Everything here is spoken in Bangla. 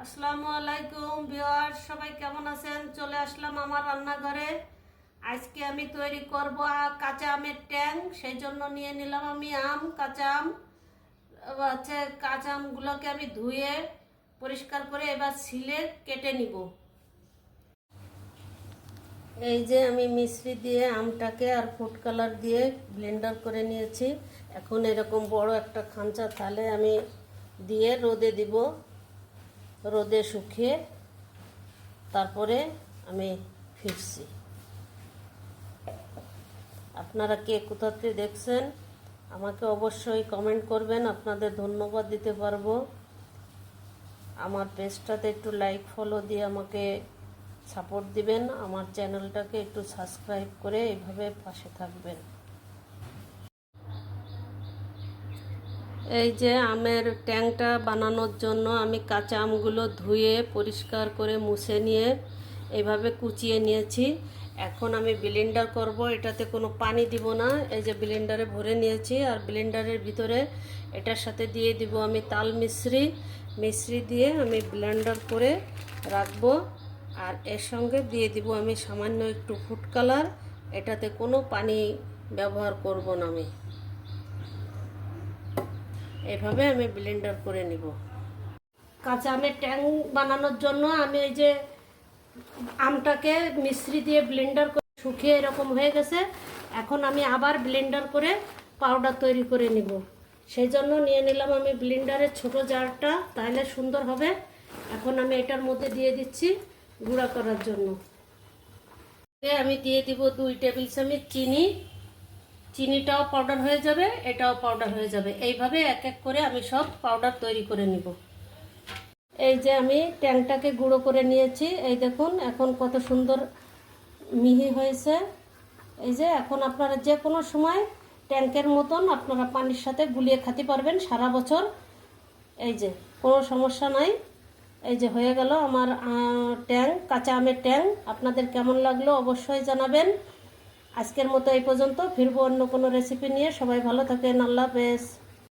আসসালামু আলাইকুম ভিউয়ার্স, সবাই কেমন আছেন? চলে আসলাম আমার রান্নাঘরে। আজকে আমি তৈরি করব কাঁচা আমের ট্যাং। সেই জন্য নিয়ে নিলাম আমি কাঁচা আম। কাঁচা আমগুলোকে আমি ধুয়ে পরিষ্কার করে এবার ছিলে কেটে নিব। এই যে আমি মিশ্রি দিয়ে আমটাকে আর ফুড কালার দিয়ে ব্লেন্ডার করে নিয়েছি। এখন এরকম বড় একটা খাঁচা থালে আমি দিয়ে রোদে দিব। রোদে শুকিয়ে তারপরে আমি ফিরছি। আপনারা কে কোথাতে দেখছেন আমাকে অবশ্যই কমেন্ট করবেন, আপনাদের ধন্যবাদ দিতে পারবো। আমার পেজটাতে একটু লাইক ফলো দিয়ে আমাকে সাপোর্ট দিবেন, আমার চ্যানেলটাকে একটু সাবস্ক্রাইব করে এইভাবে পাশে থাকবেন। এই যে আমের ট্যাংটা বানানোর জন্য আমি কাঁচা আমগুলো ধুয়ে পরিষ্কার করে মুছে নিয়ে এইভাবে কুচিয়ে নিয়েছি। এখন আমি ব্লেন্ডার করব। এটাতে কোনো পানি দিব না। এই যে ব্লেন্ডারে ভরে নিয়েছি, আর ব্লেন্ডারের ভিতরে এটার সাথে দিয়ে দিব আমি তাল মিশ্রি দিয়ে আমি ব্লেন্ডার করে রাখবো। আর এর সঙ্গে দিয়ে দিব আমি সামান্য একটু ফুড কালার। এটাতে কোনো পানি ব্যবহার করব না। আমি এভাবে আমি ব্লেন্ডার করে নিব। কাঁচা আমের ট্যাং বানানোর জন্য আমি এই যে আমটাকে মিশ্রি দিয়ে ব্লেন্ডার করে শুকিয়ে এরকম হয়ে গেছে। এখন আমি আবার ব্লেন্ডার করে পাউডার তৈরি করে নিব। সেই জন্য নিয়ে নিলাম আমি ব্লেন্ডারের ছোট জারটা, তাহলে সুন্দর হবে। এখন আমি এটার মধ্যে দিয়ে দিচ্ছি গুঁড়া করার জন্য। আমি দিয়ে দিব 2 টেবিল চামচ চিনি। চিনিটাও পাউডার হয়ে যাবে, এটাও পাউডার হয়ে যাবে। এইভাবে এক এক করে আমি সব পাউডার তৈরি করে নিব। এই যে আমি ট্যাংটাকে গুঁড়ো করে নিয়েছি, এই দেখুন এখন কত সুন্দর মিহি হয়েছে। এই যে এখন আপনারা যে কোনো সময় ট্যাংকের মতন আপনারা পানির সাথে গুলিয়ে খেতে পারবেন সারা বছর। এই যে কোনো সমস্যা নাই। এই যে হয়ে গেল আমার ট্যাং, কাঁচা আমের ট্যাং। আপনাদের কেমন লাগলো অবশ্যই জানাবেন। আজকের মতো এই পর্যন্ত, ফিরবো অন্য কোনো রেসিপি নিয়ে। সবাই ভালো থাকেন, আল্লাহ হাফেজ।